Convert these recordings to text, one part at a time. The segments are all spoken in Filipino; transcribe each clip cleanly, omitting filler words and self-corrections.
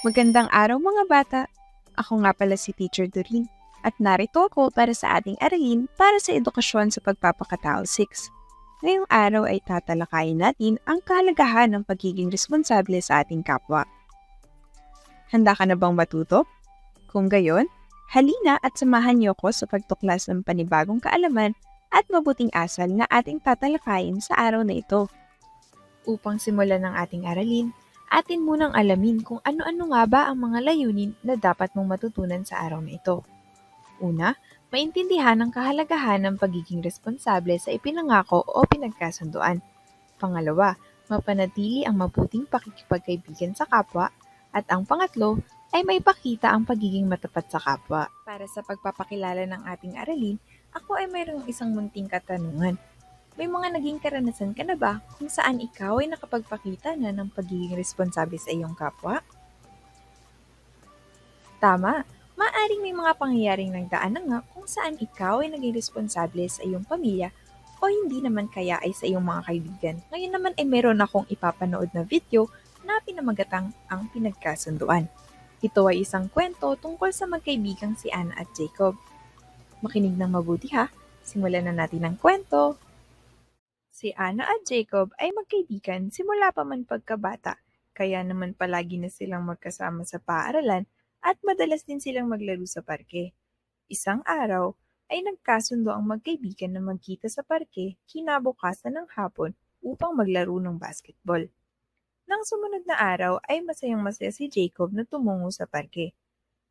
Magandang araw mga bata! Ako nga pala si Teacher Doreen at narito ako para sa ating aralin para sa edukasyon sa pagpapakatao 6. Ngayong araw ay tatalakayin natin ang kahalagahan ng pagiging responsable sa ating kapwa. Handa ka na bang matuto? Kung gayon, halina at samahan niyo ko sa pagtuklas ng panibagong kaalaman at mabuting asal na ating tatalakayin sa araw na ito. Upang simulan ng ating aralin, atin munang alamin kung ano-ano nga ba ang mga layunin na dapat mong matutunan sa araw na ito. Una, maintindihan ang kahalagahan ng pagiging responsable sa ipinangako o pinagkasunduan. Pangalawa, mapanatili ang mabuting pakikipagkaibigan sa kapwa. At ang pangatlo, ay maipakita ang pagiging matapat sa kapwa. Para sa pagpapakilala ng ating aralin, ako ay mayroong isang munting katanungan. May mga naging karanasan ka na ba kung saan ikaw ay nakapagpakita na ng pagiging responsable sa iyong kapwa? Tama, maaaring may mga pangyayaring nagdaan na nga kung saan ikaw ay naging responsable sa iyong pamilya o hindi naman kaya ay sa iyong mga kaibigan. Ngayon naman ay meron akong ipapanood na video na pinamagatang ang pinagkasunduan. Ito ay isang kwento tungkol sa magkaibigang si Anna at Jacob. Makinig ng mabuti ha, simulan na natin ang kwento. Si Anna at Jacob ay magkaibigan simula pa man pagkabata, kaya naman palagi na silang magkasama sa paaralan at madalas din silang maglaro sa parke. Isang araw ay nagkasundo ang magkaibigan na magkita sa parke kinabukasan ng hapon upang maglaro ng basketball. Nang sumunod na araw ay masayang-masaya si Jacob na tumungo sa parke.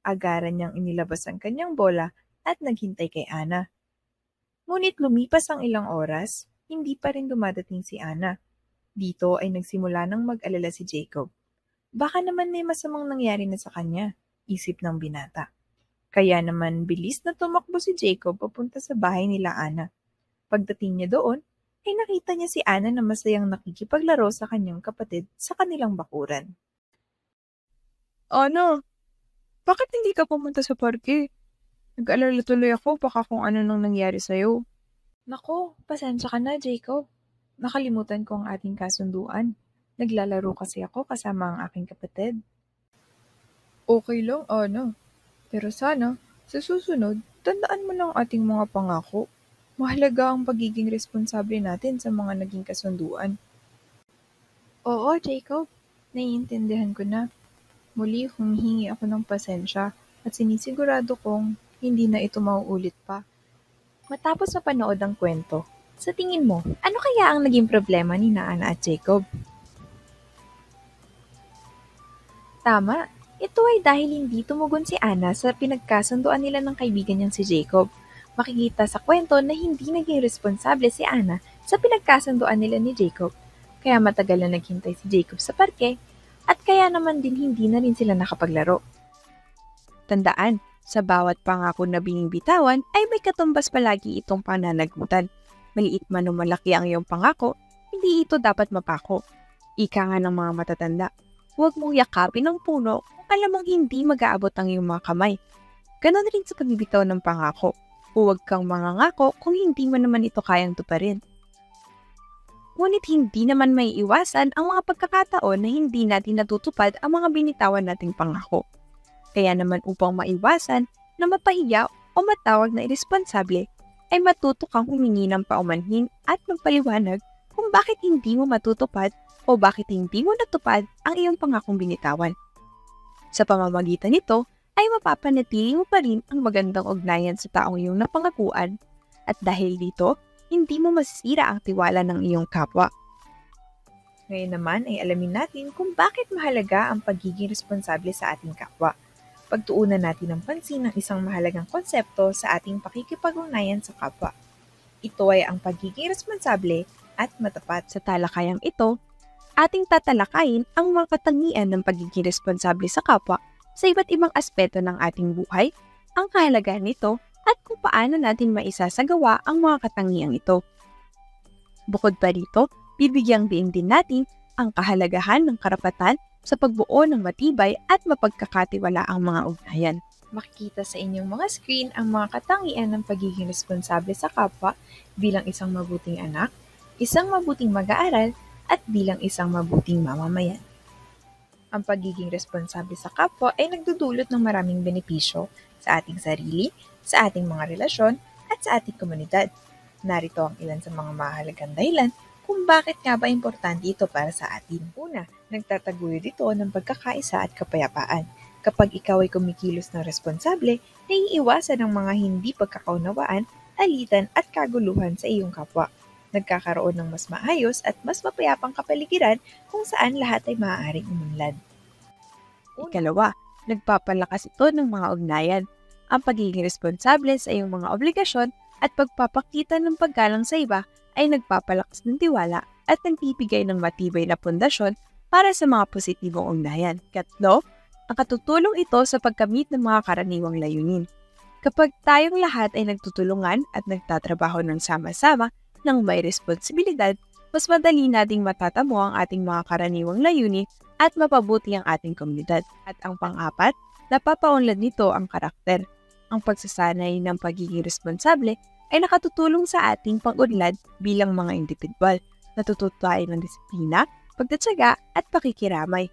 Agaran niyang inilabas ang kanyang bola at naghintay kay Anna. Ngunit lumipas ang ilang oras, hindi pa rin dumadating si Anna. Dito ay nagsimula ng mag-alala si Jacob. Baka naman may masamang nangyari na sa kanya, isip ng binata. Kaya naman bilis na tumakbo si Jacob papunta sa bahay nila Anna. Pagdating niya doon, ay nakita niya si Anna na masayang nakikipaglaro sa kanyang kapatid sa kanilang bakuran. Ano? Bakit hindi ka pumunta sa parke? Nag-alala tuloy ako baka kung ano nang nangyari sa'yo. Nako, pasensya ka na, Jacob. Nakalimutan ko ang ating kasunduan. Naglalaro kasi ako kasama ang aking kapatid. Okay lang, Ana. Pero sana, sa susunod, tandaan mo lang ating mga pangako. Mahalaga ang pagiging responsable natin sa mga naging kasunduan. Oo, Jacob. Naiintindihan ko na. Muli humihingi ako ng pasensya at sinisigurado kong hindi na ito mauulit pa. Matapos mapanood ang kwento, sa tingin mo, ano kaya ang naging problema ni Anna at Jacob? Tama, ito ay dahil hindi tumugon si Anna sa pinagkasunduan nila ng kaibigan niyang si Jacob. Makikita sa kwento na hindi naging responsable si Anna sa pinagkasunduan nila ni Jacob. Kaya matagal na naghintay si Jacob sa parke at kaya naman din hindi na rin sila nakapaglaro. Tandaan, sa bawat pangako na binibitawan ay may katumbas palagi itong pananagutan. Maliit man o malaki ang iyong pangako, hindi ito dapat mapako. Ika nga ng mga matatanda, huwag mong yakapin ang puno kung alam mong hindi mag-aabot ang iyong mga kamay. Ganon rin sa pagbibitaw ng pangako. Huwag kang mangangako kung hindi mo naman ito kayang tuparin. Ngunit hindi naman may iwasan ang mga pagkakataon na hindi natin natutupad ang mga binitawan nating pangako. Kaya naman upang maiwasan na mapahiya o matawag na irresponsable, ay matuto kang humingi ng paumanhin at magpaliwanag kung bakit hindi mo matutupad o bakit hindi mo natupad ang iyong pangakong binitawan. Sa pamamagitan nito, ay mapapanatili mo pa rin ang magandang ugnayan sa taong iyong napangakuan at dahil dito, hindi mo masisira ang tiwala ng iyong kapwa. Ngayon naman ay alamin natin kung bakit mahalaga ang pagiging responsable sa ating kapwa. Pagtuunan natin ng pansin ang isang mahalagang konsepto sa ating pakikipag-ugnayan sa kapwa. Ito ay ang pagiging responsable at matapat. Sa talakayang ito, ating tatalakayin ang mga katangian ng pagiging responsable sa kapwa sa iba't ibang aspeto ng ating buhay, ang kahalagahan nito at kung paano natin maisasagawa ang mga katangiang ito. Bukod pa dito, bibigyang diin din natin ang kahalagahan ng karapatan sa pagbuo ng matibay at mapagkakatiwalaang mga ugnayan. Makikita sa inyong mga screen ang mga katangian ng pagiging responsable sa kapwa bilang isang mabuting anak, isang mabuting mag-aaral, at bilang isang mabuting mamamayan. Ang pagiging responsable sa kapwa ay nagdudulot ng maraming benepisyo sa ating sarili, sa ating mga relasyon, at sa ating komunidad. Narito ang ilan sa mga mahalagang dahilan kung bakit nga ba importante ito para sa atin. Una, nagtataguyod ito ng pagkakaisa at kapayapaan. Kapag ikaw ay kumikilos ng responsable, naiiwasan ang mga hindi pagkakaunawaan, alitan at kaguluhan sa iyong kapwa. Nagkakaroon ng mas maayos at mas mapayapang kapaligiran kung saan lahat ay maaaring umunlad. Ikalawa, nagpapalakas ito ng mga ugnayan. Ang pagiging responsable sa iyong mga obligasyon at pagpapakita ng paggalang sa iba ay nagpapalakas ng tiwala at nagbibigay ng matibay na pundasyon para sa mga positibong ugnayan. Katlo, ang katutulong ito sa pagkamit ng mga karaniwang layunin. Kapag tayong lahat ay nagtutulungan at nagtatrabaho ng sama-sama ng may responsibilidad, mas madali nating matatamo ang ating mga karaniwang layunin at mapabuti ang ating komunidad. At ang pang-apat, napapaunlad nito ang karakter. Ang pagsasanay ng pagiging responsable ay nakatutulong sa ating pag-unlad bilang mga indibidwal. Natututo tayo ng disiplina, pagtatsaga at pakikiramay.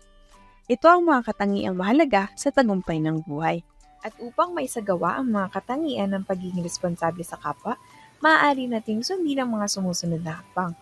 Ito ang mga katangiang mahalaga sa tagumpay ng buhay. At upang maisagawa ang mga katangian ng pagiging responsable sa kapwa, maaari nating sundin ang mga sumusunod na hakbang.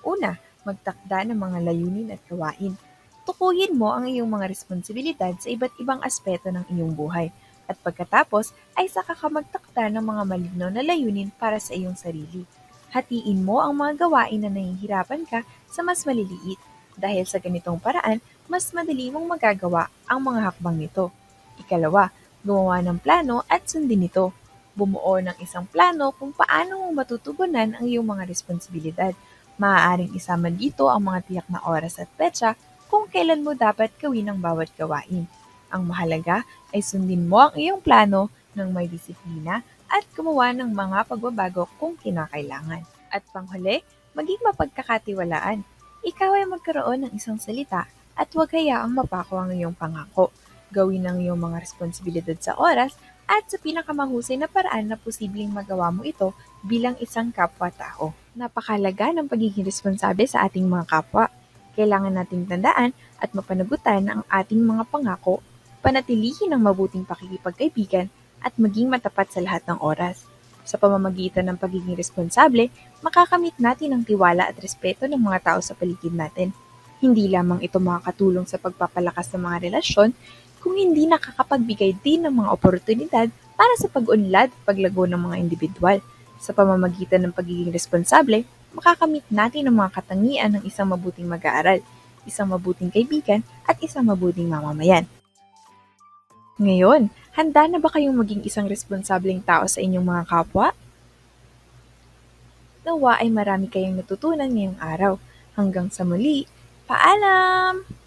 Una, magtakda ng mga layunin at gawain. Tukuyin mo ang iyong mga responsibilidad sa iba't ibang aspeto ng iyong buhay. At pagkatapos ay saka ka magtakda ng mga malinaw na layunin para sa iyong sarili. Hatiin mo ang mga gawain na nahihirapan ka sa mas maliliit. Dahil sa ganitong paraan, mas madali mong magagawa ang mga hakbang nito. Ikalawa, gumawa ng plano at sundin ito. Bumuo ng isang plano kung paano mo matutugunan ang iyong mga responsibilidad. Maaaring isama dito ang mga tiyak na oras at petsa kung kailan mo dapat gawin ang bawat gawain. Ang mahalaga ay sundin mo ang iyong plano ng may disiplina at gumawa ng mga pagbabago kung kinakailangan. At panghuli, maging mapagkakatiwalaan. Ikaw ay magkaroon ng isang salita at huwag hayaang mapako ang iyong pangako. Gawin ang iyong mga responsibilidad sa oras at sa pinakamahusay na paraan na posibleng magawa mo ito bilang isang kapwa-tao. Napakahalaga ng pagiging responsable sa ating mga kapwa. Kailangan nating tandaan at mapanagutan ang ating mga pangako, panatilihin ang mabuting pakikipagkaibigan at maging matapat sa lahat ng oras. Sa pamamagitan ng pagiging responsable, makakamit natin ang tiwala at respeto ng mga tao sa paligid natin. Hindi lamang ito makakatulong sa pagpapalakas ng mga relasyon, kung hindi nakakapagbigay din ng mga oportunidad para sa pag-unlad at paglago ng mga individual. Sa pamamagitan ng pagiging responsable, makakamit natin ang mga katangian ng isang mabuting mag-aaral, isang mabuting kaibigan, at isang mabuting mamamayan. Ngayon, handa na ba kayong maging isang responsableng tao sa inyong mga kapwa? Nawa ay marami kayong natutunan ngayong araw. Hanggang sa muli, paalam!